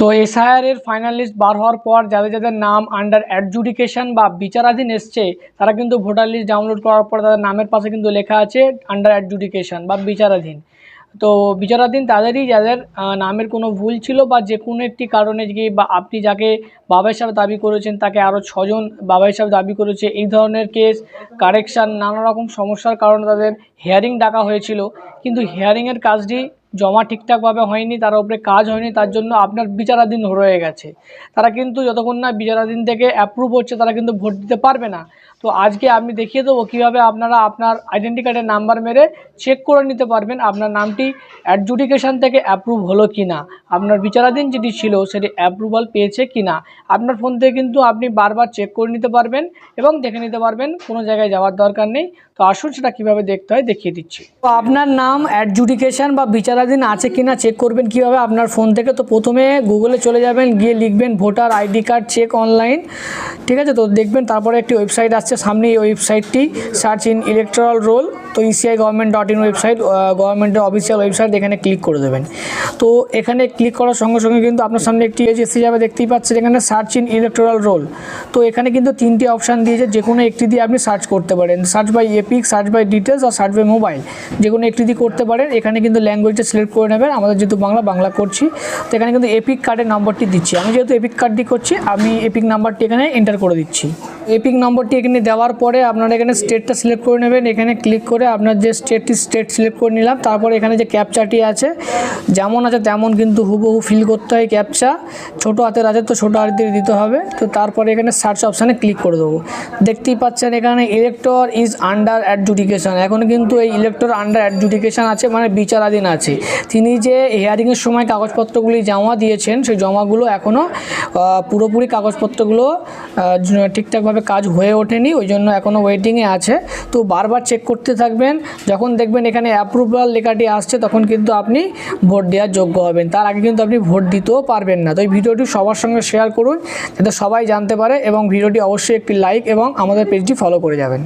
তো এসআইআর এর final list বার হওয়ার পর যাদের যাদের নাম আন্ডার অ্যাডজুডিকেশন বা বিচারাধীন এসছে তারা কিন্তু ভোটার লিস্ট ডাউনলোড করার পর তাদের নামের পাশে কিন্তু লেখা আছে আন্ডার অ্যাডজুডিকেশন বা বিচারাধীন। তো বিচারাধীন তাদেরই যাদের নামের কোনো ভুল ছিল বা যে কোনো একটি কারণে গিয়ে বা আপনি যাকে বাবা হিসাবে দাবি করেছেন তাকে আরও 6 জন বাবা হিসাবে দাবি করেছে, এই ধরনের কেস কারেকশান নানা রকম সমস্যার কারণে তাদের হিয়ারিং ডাকা হয়েছিল, কিন্তু হিয়ারিংয়ের কাজটি জমা ঠিকঠাকভাবে হয়নি, তার উপরে কাজ হয়নি, তার জন্য আপনার বিচারাধীন রয়ে গেছে। তারা কিন্তু যতক্ষণ না বিচারাধীন থেকে অ্যাপ্রুভ হচ্ছে তারা কিন্তু ভোট দিতে পারবে না। তো আজকে আমি দেখিয়ে দেবো কীভাবে আপনারা আপনার আইডেন্টি কার্ডের নাম্বার মেরে চেক করে নিতে পারবেন আপনার নামটি অ্যাডজুডিকেশন থেকে অ্যাপ্রুভ হলো কি না, আপনার বিচারাধীন যেটি ছিল সেটি অ্যাপ্রুভাল পেয়েছে কি না। আপনার ফোন থেকে কিন্তু আপনি বারবার চেক করে নিতে পারবেন এবং দেখে নিতে পারবেন, কোনো জায়গায় যাওয়ার দরকার নেই। তো আসুন সেটা কীভাবে দেখতে হয় দেখিয়ে দিচ্ছি। তো আপনার নাম অ্যাডজুডিকেশন বা বিচারাধীন আছে কি না চেক করবেন কীভাবে আপনার ফোন থেকে। তো প্রথমে গুগলে চলে যাবেন, গিয়ে লিখবেন voter ID card check online, ঠিক আছে। তো দেখবেন তারপরে একটি ওয়েবসাইট আসছে সামনে, এই ওয়েবসাইটটি সার্চ ইন ইলেকট্রাল রোল, তো eci.government.in ওয়েবসাইট, গভর্নমেন্টের অফিসিয়াল ওয়েবসাইট, এখানে ক্লিক করে দেবেন। তো এখানে ক্লিক করার সঙ্গে সঙ্গে কিন্তু আপনার সামনে একটি পেজ এসে যাবে, দেখতেই পাচ্ছেন এখানে সার্চ ইন ইলেকট্রাল রোল। তো এখানে কিন্তু 3টি অপশান দিয়েছে, যে কোনো একটি দিয়ে আপনি সার্চ করতে পারেন, search by EPIC, search by details আর সার্চ বাই মোবাইল, যে কোনো একটি দিয়ে করতে পারেন। এখানে কিন্তু ল্যাঙ্গুয়েজটা সিলেক্ট করে নেবেন, আমাদের যেহেতু বাংলা করছি, তো এখানে কিন্তু এপিক কার্ডের নম্বরটি দিচ্ছি, আমি যেহেতু এপিক কার্ডটি করছি আমি এপিক নাম্বারটি এখানে এন্টার করে দিচ্ছি। এপিক নম্বরটি এখানে দেওয়ার পরে আপনারা এখানে স্টেটটা সিলেক্ট করে নেবেন, এখানে ক্লিক করে আপনার যে স্টেট সিলেক্ট করে নিলাম। তারপরে এখানে যে ক্যাপচাটি আছে যেমন আছে তেমন কিন্তু হুবহু ফিল করতে হয়, ক্যাপচা ছোটো হাতের আছে তো ছোটো হাত দিয়ে দিতে হবে। তো তারপরে এখানে সার্চ অপশানে ক্লিক করে দেবো, দেখতেই পাচ্ছেন এখানে ইলেক্টর ইজ আন্ডার অ্যাডজুডিকেশন, এখন কিন্তু এই ইলেক্টর আন্ডার অ্যাডজুডিকেশন আছে মানে বিচারাধীন আছে। তিনি যে হিয়ারিংয়ের সময় কাগজপত্রগুলি জমা দিয়েছেন সেই জমাগুলো এখনও পুরোপুরি কাগজপত্রগুলো ঠিকঠাকভাবে কাজ হয়ে ওঠেনি, ওই জন্য এখনও ওয়েটিংয়ে আছে। তো বারবার চেক করতে থাকবেন, যখন দেখবেন এখানে অ্যাপ্রুভাল লেখাটি আসছে তখন কিন্তু আপনি ভোট দেওয়ার যোগ্য হবেন, তার আগে কিন্তু আপনি ভোট দিতেও পারবেন না। তো এই ভিডিওটি সবার সঙ্গে শেয়ার করুন যাতে সবাই জানতে পারে, এবং ভিডিওটি অবশ্যই একটি লাইক এবং আমাদের পেজটি ফলো করে যাবেন।